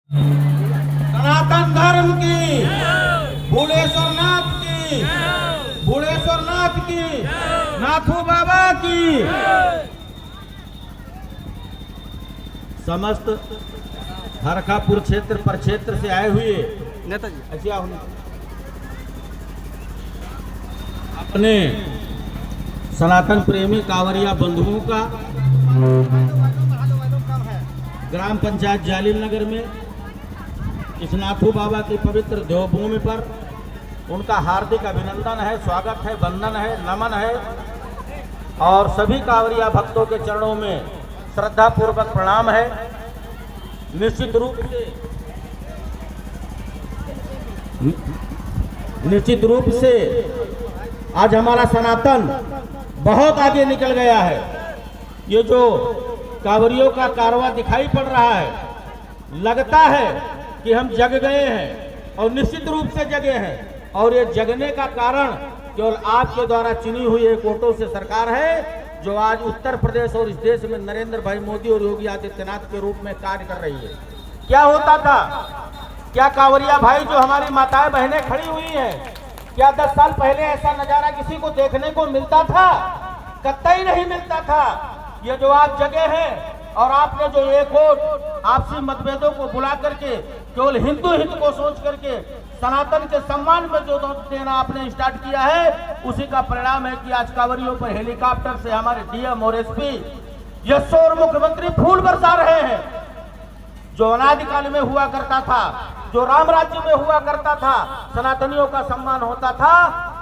सनातन धर्म की, भूलेश्वर नाथ की, भूलेश्वर नाथ की, नाथू बाबा की। समस्त हरखापुर क्षेत्र प्रक्षेत्र से आए हुए नेताजी ऐसे अपने सनातन प्रेमी कांवरिया बंधुओं का ग्राम पंचायत जालिम नगर में इस नाथू बाबा की पवित्र देवभूमि पर उनका हार्दिक अभिनंदन है, स्वागत है, वंदन है, नमन है और सभी कांवरिया भक्तों के चरणों में श्रद्धा पूर्वक प्रणाम है। निश्चित रूप से आज हमारा सनातन बहुत आगे निकल गया है। ये जो कांवरियों का कारवां दिखाई पड़ रहा है, लगता है कि हम जग गए हैं और निश्चित रूप से जगे हैं। और ये जगने का कारण केवल आपके द्वारा चुनी हुई एक वोटों से सरकार है, जो आज उत्तर प्रदेश और इस देश में नरेंद्र भाई मोदी और योगी आदित्यनाथ के रूप में कार्य कर रही है। क्या होता था, क्या कांवरिया भाई जो हमारी माताएं बहनें खड़ी हुई हैं, क्या 10 साल पहले ऐसा नजारा किसी को देखने को मिलता था? कतई नहीं मिलता था। ये जो आप जगह हैं और आपने जो एक वोट आपसी मतभेदों को बुला करके केवल हिंदू हित को सोच करके सनातन के सम्मान में जो देना आपने स्टार्ट किया है, उसी का परिणाम है कि आज कांवरियों पर हेलीकॉप्टर से हमारे डीएम और एसपी यशो और मुख्यमंत्री फूल बरसा रहे हैं। जो अनादिकाल में हुआ करता था, जो राम राज्य में हुआ करता था, सनातनियों का सम्मान होता था,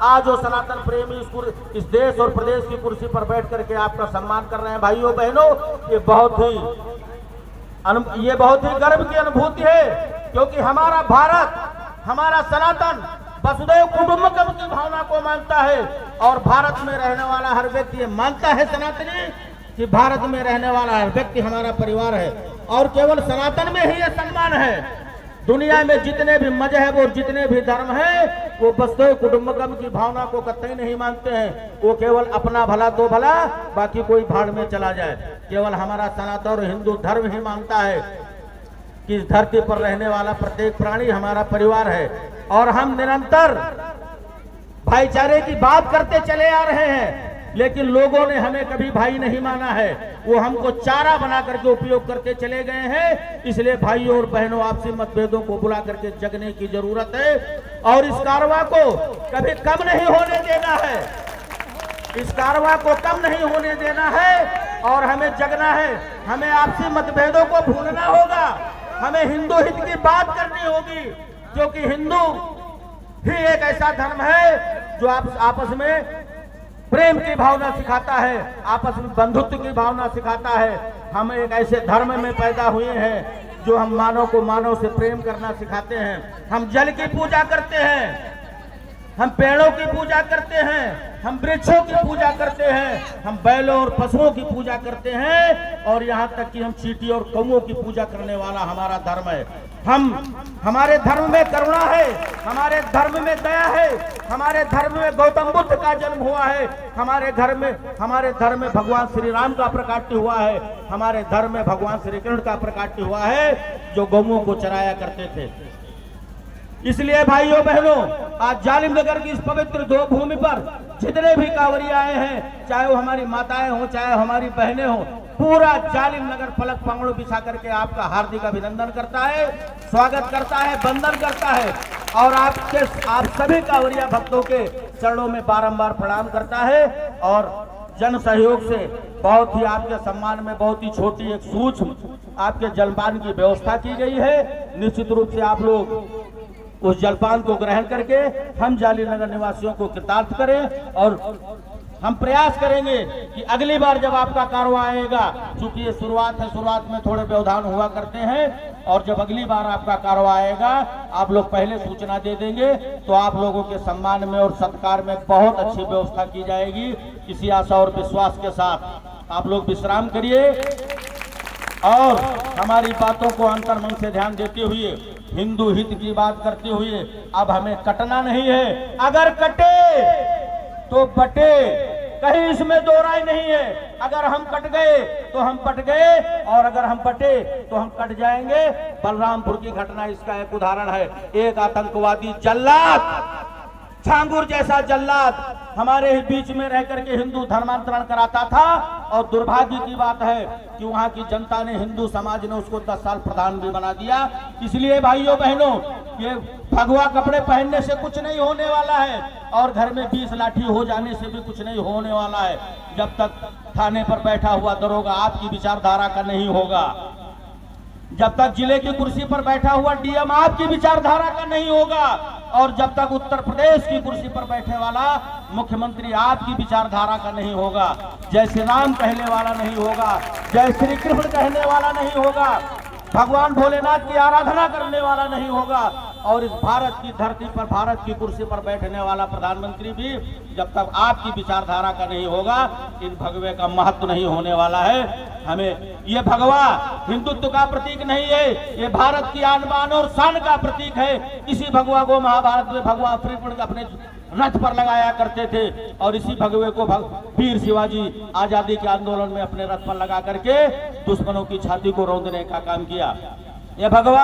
आज वो सनातन प्रेमी इस देश और प्रदेश की कुर्सी पर बैठ करके आपका सम्मान कर रहे हैं। भाइयों बहनों, ये बहुत ही गर्व की अनुभूति है, क्योंकि हमारा भारत, हमारा सनातन वसुधैव कुटुंबकम की भावना को मानता है और भारत में रहने वाला हर व्यक्ति ये मानता है सनातनी कि भारत में रहने वाला हर व्यक्ति हमारा परिवार है और केवल सनातन में ही यह सम्मान है। दुनिया में जितने भी मजहब और जितने भी धर्म हैं, वो वसुधैव कुटुंबकम की भावना को कतई नहीं मानते हैं। वो केवल अपना भला तो भला, बाकी कोई भाड़ में चला जाए। केवल हमारा सनातन और हिंदू धर्म ही मानता है कि इस धरती पर रहने वाला प्रत्येक प्राणी हमारा परिवार है और हम निरंतर भाईचारे की बात करते चले आ रहे हैं, लेकिन लोगों ने हमें कभी भाई नहीं माना है। वो हमको चारा बना करके उपयोग करके चले गए हैं। इसलिए भाइयों और बहनों, आपसी मतभेदों को बुला करके जगने की जरूरत है और इस कारवां को कभी कम नहीं होने देना है। इस कारवां को कम नहीं होने देना है और हमें जगना है। हमें आपसी मतभेदों को भूलना होगा, हमें हिंदू हित की बात करनी होगी, क्योंकि हिंदू ही एक ऐसा धर्म है जो आपस में प्रेम की भावना सिखाता है, आपस में बंधुत्व की भावना सिखाता है। हम एक ऐसे धर्म में पैदा हुए हैं जो हम मानव को मानव से प्रेम करना सिखाते हैं। हम जल की पूजा करते हैं, हम पेड़ों की पूजा करते हैं, हम वृक्षों की पूजा करते हैं, हम बैलों और पशुओं की पूजा करते हैं और यहाँ तक कि हम चींटी और कौओं की पूजा करने वाला हमारा धर्म है। हमारे धर्म में करुणा है, हमारे धर्म में दया है, हमारे धर्म में गौतम बुद्ध का जन्म हुआ है, हमारे धर्म में भगवान श्री राम का प्रकाट्य हुआ है, हमारे धर्म में भगवान श्री कृष्ण का प्रकाट्य हुआ है, जो गौओं को चराया करते थे। इसलिए भाइयों बहनों, आज जालिम नगर की इस पवित्र देवभूमि पर जितने भी कांवरिया आए हैं, चाहे वो हमारी माताएं हो, चाहे हमारी बहनें हो, पूरा जालिम नगर पलक पांगड़ों बिछा करके आपका हार्दिक अभिनंदन करता है, स्वागत करता है, वंदन करता है और आप सभी कांवरिया भक्तों के चरणों में बारंबार प्रणाम करता है। और जन सहयोग से बहुत ही आपके सम्मान में बहुत ही छोटी एक सूक्ष्म आपके जलपान की व्यवस्था की गई है। निश्चित रूप से आप लोग उस जलपान को ग्रहण करके हम जालिम नगर निवासियों को कृतार्थ करें और हम प्रयास करेंगे कि अगली बार जब आपका कारवां आएगा, चूंकि ये शुरुआत है, शुरुआत में थोड़े व्यवधान हुआ करते हैं, और जब अगली बार आपका कारवां आएगा आप लोग पहले सूचना दे देंगे तो आप लोगों के सम्मान में और सत्कार में बहुत अच्छी व्यवस्था की जाएगी। इसी आशा और विश्वास के साथ आप लोग विश्राम करिए और हमारी बातों को अंतर्मन से ध्यान देते हुए, हिंदू हित की बात करते हुए, अब हमें कटना नहीं है। अगर कटे तो बटे, कहीं इसमें दो राय नहीं है। अगर हम कट गए तो हम पट गए, और अगर हम पटे तो हम कट जाएंगे। बलरामपुर की घटना इसका एक उदाहरण है। एक आतंकवादी जल्लाद, छांगुर जैसा जल्लाद हमारे बीच में रह करके हिंदू धर्मांतरण कराता था, और दुर्भाग्य की बात है कि वहां की जनता ने, हिंदू समाज ने उसको 10 साल प्रधान भी बना दिया। इसलिए भाइयों बहनों, ये भगवा कपड़े पहनने से कुछ नहीं होने वाला है, और घर में 20 लाठी हो जाने से भी कुछ नहीं होने वाला है। जब तक थाने पर बैठा हुआ दरोगा आपकी विचारधारा का नहीं होगा, जब तक जिले की कुर्सी पर बैठा हुआ डीएम आपकी विचारधारा का नहीं होगा, और जब तक उत्तर प्रदेश की कुर्सी पर बैठे वाला मुख्यमंत्री आपकी विचारधारा का नहीं होगा, जय श्री राम कहने वाला नहीं होगा, जय श्री कृष्ण कहने वाला नहीं होगा, भगवान भोलेनाथ की आराधना करने वाला नहीं होगा, और इस भारत की धरती पर, भारत की कुर्सी पर बैठने वाला प्रधानमंत्री भी जब तक आपकी विचारधारा का नहीं होगा, इन भगवे का महत्व नहीं होने वाला है। हमें ये भगवा हिंदुत्व का प्रतीक नहीं है, ये भारत की आन बान और शान का प्रतीक है। इसी भगवा को महाभारत में भगवा श्रीकृष्ण अपने रथ पर लगाया करते थे, और इसी भगवे को वीर शिवाजी आजादी के आंदोलन में अपने रथ पर लगा करके दुश्मनों की छाती को रौंदने का काम किया। यह भगवा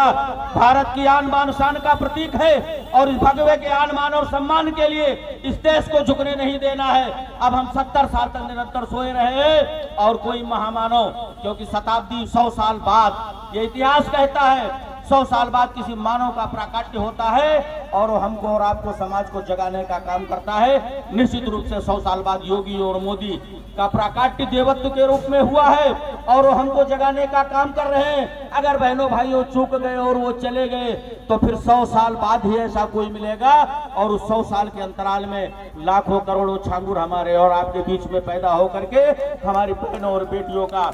भारत की आन बान शान का प्रतीक है, और इस भगवे के आन मान और सम्मान के लिए इस देश को झुकने नहीं देना है। अब हम 70 साल तक निरंतर सोए रहे और कोई महामानव, क्योंकि शताब्दी 100 साल बाद, ये इतिहास कहता है 100 साल बाद किसी मानव का प्राकट्य होता है, और वो हमको और आपको, समाज को जगाने का काम करता है। निश्चित रूप से 100 साल बाद योगी और मोदी का प्राकट्य देवत्व के रूप में हुआ है, और वो हमको जगाने का काम कर रहे हैं। अगर बहनों भाइयों चूक गए और वो चले गए तो फिर 100 साल बाद ही ऐसा कोई मिलेगा, और उस 100 साल के अंतराल में लाखों करोड़ों छांगुर हमारे और आपके बीच में पैदा होकर के हमारी बहनों और बेटियों का,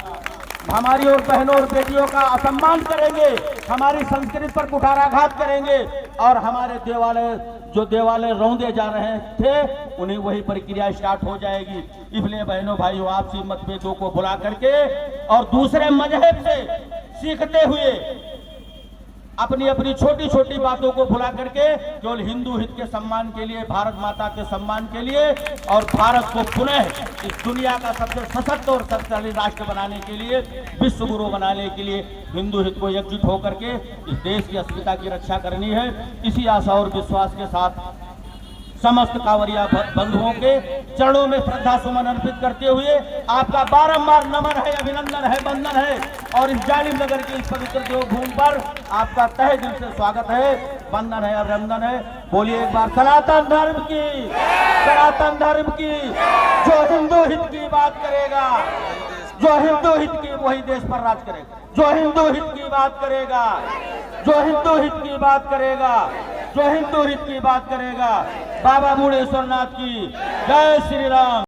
हमारी और बहनों और बेटियों का असम्मान करेंगे, हमारी संस्कृति पर कुठाराघात करेंगे, और हमारे देवालय रौंदे जा रहे थे उन्हें वही प्रक्रिया स्टार्ट हो जाएगी। इसलिए बहनों भाइयों, आपसी मतभेदों को भुला करके और दूसरे मजहब से सीखते हुए अपनी अपनी छोटी छोटी बातों को भुला करके केवल हिंदू हित के सम्मान के लिए, भारत माता के सम्मान के लिए, और भारत को पुनः इस दुनिया का सबसे सशक्त और शक्तिशाली राष्ट्र बनाने के लिए, विश्व गुरु बनाने के लिए हिंदू हित को एकजुट होकर के इस देश की अस्मिता की रक्षा करनी है। इसी आशा और विश्वास के साथ समस्त कांवरिया बंधुओं के चरणों में श्रद्धा सुमन अर्पित करते हुए आपका बारंबार नमन है, अभिनंदन है, वंदन है, और इस जालिम नगर की इस पवित्र देवभूमि पर आपका तहे दिल से स्वागत है, वंदन है, अभिनंदन है। बोलिए एक बार सनातन धर्म की, सनातन धर्म की। जो हिंदू हित की बात करेगा, जो हिंदू हित की, वही देश पर राज करेगा। जो हिंदू हित की बात करेगा, जो हिंदू हित की बात करेगा, जो हिंदू हित की बात करेगा। बाबा बूढ़ेश्वर नाथ की जय श्री राम।